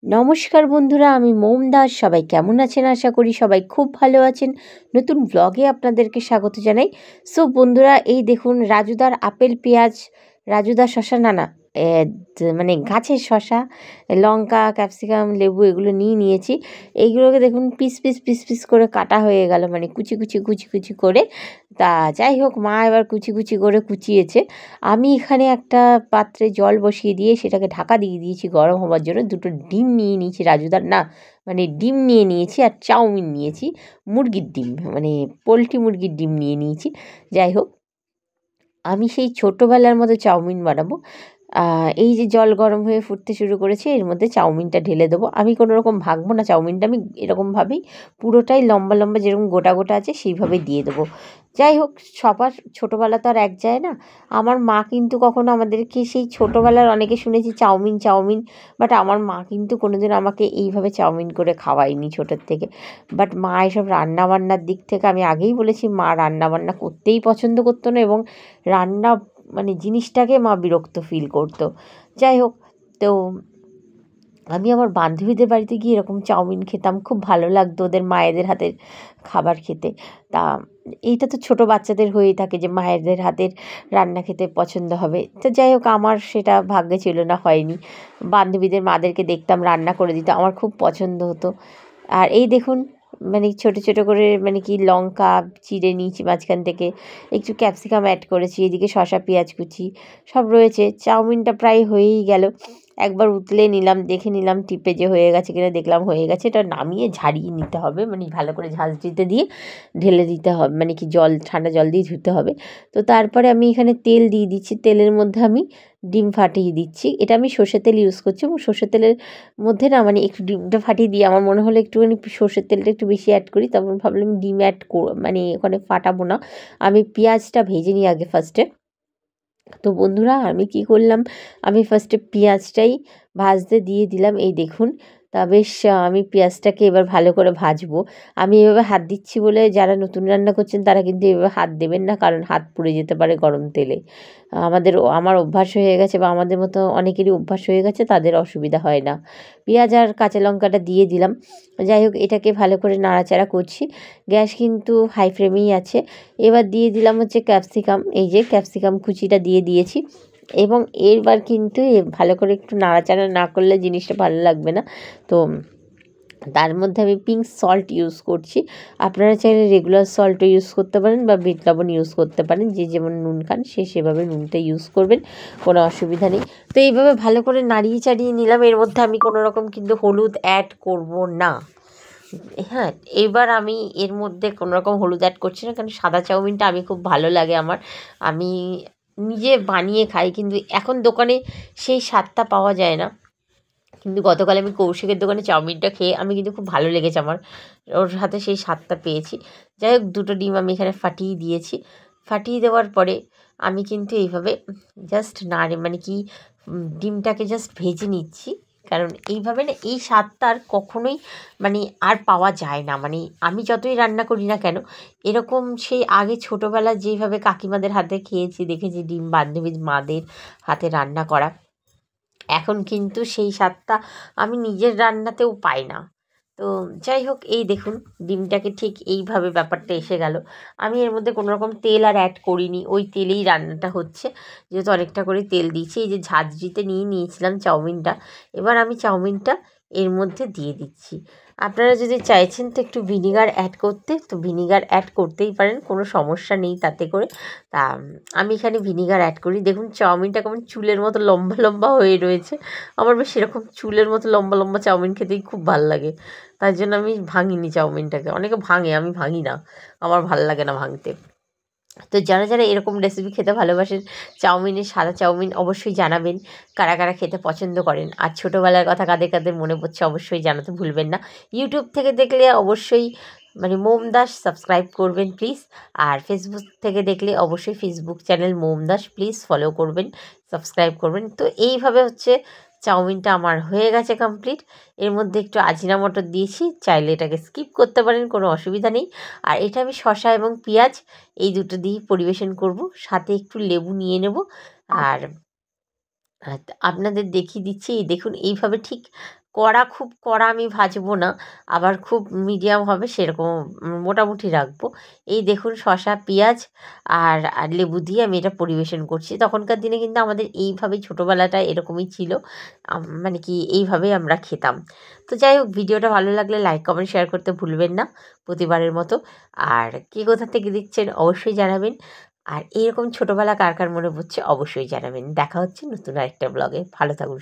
নমস্কার বন্ধুরা, আমি মোম দাস। সবাই কেমন আছেন? আশা করি সবাই খুব ভালো আছেন। নতুন ব্লগে আপনাদেরকে স্বাগত জানাই। সো বন্ধুরা, এই দেখুন রাজুদার আপেল, পেঁয়াজ, রাজুদার শশা মানে গাছের শশা, লঙ্কা, ক্যাপসিকাম, লেবু এগুলো নিয়েছি। এইগুলোকে দেখুন পিস পিস পিস পিস করে কাটা হয়ে গেল, মানে কুচি কুচি কুচি কুচি করে। তা যাই হোক, মা এবার কুচি কুচি করে কুচিয়েছে। আমি এখানে একটা পাত্রে জল বসিয়ে দিয়ে সেটাকে ঢাকা দিয়ে দিয়েছি গরম হওয়ার জন্য। দুটো ডিম নিয়ে নিয়েছি, রাজুদার না, মানে ডিম নিয়ে নিয়েছি, আর চাউমিন নিয়েছি, মুরগির ডিম, মানে পোলট্রি মুরগির ডিম নিয়ে নিয়েছি। যাই হোক, আমি সেই ছোটোবেলার মতো চাউমিন বানাবো। এই যে জল গরম হয়ে ফুটতে শুরু করেছে, এর মধ্যে চাউমিনটা ঢেলে দেবো। আমি কোনো রকম ভাগবো না চাউমিনটা, আমি এরকমভাবেই পুরোটাই লম্বা লম্বা যেরকম গোটা গোটা আছে সেইভাবেই দিয়ে দেবো। যাই হোক, সবার ছোটোবেলা তো আর এক যায় না। আমার মা কিন্তু কখনো আমাদেরকে সেই ছোটোবেলার, অনেকে শুনেছি চাউমিন চাউমিন, বাট আমার মা কিন্তু কোনোদিন আমাকে এইভাবে চাউমিন করে খাওয়ায়নি ছোটোর থেকে। বাট মা এসব রান্নাবান্নার দিক থেকে, আমি আগেই বলেছি, মা রান্নাবান্না করতেই পছন্দ করতো না, এবং রান্না মানে জিনিসটাকে মা বিরক্ত ফিল করতো। যাই হোক, তো আমি আমার বান্ধবীদের বাড়িতে গিয়ে এরকম চাউমিন খেতাম, খুব ভালো লাগতো ওদের মায়েদের হাতের খাবার খেতে। তা এইটা তো ছোটো বাচ্চাদের হয়েই থাকে যে মায়েদের হাতের রান্না খেতে পছন্দ হবে। তো যাই হোক, আমার সেটা ভাগ্যে ছিল না, হয়নি। বান্ধবীদের মাদেরকে দেখতাম রান্না করে দিত, আমার খুব পছন্দ হতো। আর এই দেখুন, মানে ছোটো ছোটো করে, মানে কি, লঙ্কা চিড়ে নিয়েছি মাঝখান থেকে, একটু ক্যাপসিকাম অ্যাড করেছি, এদিকে শসা, পেঁয়াজ কুচি সব রয়েছে। চাউমিনটা প্রায় হয়েই গেল। একবার উতলে নিলাম, দেখে নিলাম টিপে যে হয়ে গেছে কিনা, দেখলাম হয়ে গেছে। এটা নামিয়ে ঝারিয়ে নিতে হবে, মানে ভালো করে ঝাঁঝরিতে দিয়ে ঢেলে দিতে হবে, মানে কি জল, ঠান্ডা জল দিয়ে ধুতে হবে। তো তারপরে আমি এখানে তেল দিয়ে দিচ্ছি, তেলের মধ্যে আমি ডিম ফাটিয়ে দিচ্ছি। এটা আমি সর্ষের তেল ইউজ করছি, এবং সর্ষের তেলের মধ্যে না, মানে একটু ডিমটা ফাটিয়ে দিয়ে আমার মনে হলো একটুখানি সর্ষের তেলটা একটু বেশি অ্যাড করি, তখন ভাবলাম ডিম মানে ওখানে ফাটাবো না, আমি পেঁয়াজটা ভেজে নিই আগে ফার্স্টে। তো বন্ধুরা, আমি কি করলাম, আমি ফার্স্টে পেঁয়াজটাই ভাজতে দিয়ে দিলাম। এই দেখুন, তা বেশ আমি পেঁয়াজটাকে এবার ভালো করে ভাজবো। আমি এভাবে হাত দিচ্ছি বলে, যারা নতুন রান্না করছেন তারা কিন্তু এভাবে হাত দেবেন না, কারণ হাত পুড়ে যেতে পারে গরম তেলে। আমার অভ্যাস হয়ে গেছে, বা আমাদের মতো অনেকেরই অভ্যাস হয়ে গেছে, তাদের অসুবিধা হয় না। পেঁয়াজ আর কাঁচা লঙ্কাটা দিয়ে দিলাম। যাই হোক, এটাকে ভালো করে নাড়াচাড়া করছি, গ্যাস কিন্তু হাই ফ্লেমেই আছে। এবার দিয়ে দিলাম হচ্ছে ক্যাপসিকাম, এই যে ক্যাপসিকাম কুচিটা দিয়ে দিয়েছি। এবং এবার কিন্তু ভালো করে একটু নাড়াচাড়া না করলে জিনিসটা ভালো লাগবে না। তো তার মধ্যে আমি পিঙ্ক সল্ট ইউজ করছি। আপনারা চাইলে রেগুলার সল্টও ইউজ করতে পারেন, বা বিট লবণ ইউজ করতে পারেন, যে যেমন নুন খান সে সেভাবে নুনটা ইউজ করবেন, কোনো অসুবিধা নেই। তো এইভাবে ভালো করে নাড়িয়ে চাড়িয়ে নিলাম। এর মধ্যে আমি কোনো রকম কিন্তু হলুদ অ্যাড করব না। হ্যাঁ, এবার আমি এর মধ্যে কোনো রকম হলুদ অ্যাড করছি না, কারণ সাদা চাউমিনটা আমি খুব ভালো লাগে আমার, আমি নিজে বানিয়ে খাই, কিন্তু এখন দোকানে সেই স্বাদটা পাওয়া যায় না। কিন্তু গতকাল আমি কৌশিকের দোকানে চাউমিনটা খেয়ে আমি কিন্তু খুব ভালো লেগেছে আমার, ওর হাতে সেই স্বাদটা পেয়েছি। যাই হোক, দুটো ডিম আমি এখানে ফাটিয়ে দিয়েছি। ফাটিয়ে দেওয়ার পরে আমি কিন্তু এইভাবে জাস্ট মানে কি, ডিমটাকে জাস্ট ভেজে নিচ্ছি, কারণ এইভাবে না এই স্বাদটা আর কখনোই মানে আর পাওয়া যায় না। মানে আমি যতই রান্না করি না কেন, এরকম সেই আগে ছোটোবেলা যেভাবে কাকিমাদের হাতে খেয়েছি, দেখেছি ডিম বান্ধবীর মাদের হাতে রান্না করা, এখন কিন্তু সেই স্বাদটা আমি নিজের রান্নাতেও পাই না। তো যাই হোক, এই দেখুন ডিমটাকে ঠিক এইভাবে ব্যাপারটা এসে গেল। আমি এর মধ্যে কোনো রকম তেল আর অ্যাড করিনি, ওই তেলেই রান্নাটা হচ্ছে, যেহেতু অনেকটা করে তেল দিয়েছি। এই যে ঝাঁঝরিতে নিয়েছিলাম চাউমিনটা, এবার আমি চাউমিনটা এর মধ্যে দিয়ে দিচ্ছি। আপনারা যদি চাইছেন তো একটু ভিনিগার অ্যাড করতে, তো ভিনিগার অ্যাড করতেই পারেন, কোনো সমস্যা নেই তাতে করে। তা আমি এখানে ভিনিগার অ্যাড করি। দেখুন চাউমিনটা কেমন চুলের মতো লম্বা লম্বা হয়ে রয়েছে, আমার বেশ সেরকম চুলের মতো লম্বা লম্বা চাউমিন খেতেই খুব ভাল লাগে, তাই জন্য আমি ভাঙিনি চাউমিনটাকে। অনেকে ভাঙে, আমি ভাঙি না, আমার ভাল লাগে না ভাঙতে। তো যারা যারা এরকম রেসিপি খেতে ভালোবাসেন, চাউমিনের, সাদা চাউমিন, অবশ্যই জানাবেন কারা কারা খেতে পছন্দ করেন। আর ছোটোবেলার কথা কাদের কাদের মনে পড়ছে অবশ্যই জানাতে ভুলবেন না। ইউটিউব থেকে দেখলে অবশ্যই মানে মোম দাস সাবস্ক্রাইব করবেন প্লিজ। আর ফেসবুক থেকে দেখলে অবশ্যই ফেসবুক চ্যানেল মোম দাস প্লিজ ফলো করবেন, সাবস্ক্রাইব করবেন। তো এইভাবে হচ্ছে চাউমিনটা আমার হয়ে গেছে কমপ্লিট। এর মধ্যে একটু আজিনামটর দিয়েছি, চাইলে এটাকে স্কিপ করতে পারেন, কোনো অসুবিধা নেই। আর এটা আমি শসা এবং পেঁয়াজ এই দুটো দিয়েই পরিবেশন করব, সাথে একটু লেবু নিয়ে নেব। আর আপনাদের দেখিয়ে দিচ্ছি, দেখুন এইভাবে ঠিক খুব কড়া আমি ভাজবো না, আবার খুব মিডিয়াম হবে সেরকম মোটামুটি রাখবো। এই দেখুন শসা, পেঁয়াজ আর লেবু দিয়ে আমি এটা পরিবেশন করছি। তখনকার দিনে কিন্তু আমাদের এইভাবেই, ছোটোবেলাটা এরকমই ছিল, মানে কি এইভাবেই আমরা খেতাম। তো যাই হোক, ভিডিওটা ভালো লাগলে লাইক কমেন্ট শেয়ার করতে ভুলবেন না প্রতিবারের মতো। আর কে কোথা থেকে দেখছেন অবশ্যই জানাবেন। আর এরকম ছোটোবেলা কার কার মনে পড়ছে অবশ্যই জানাবেন। দেখা হচ্ছে নতুন আরেকটা ব্লগে। ভালো থাকুন।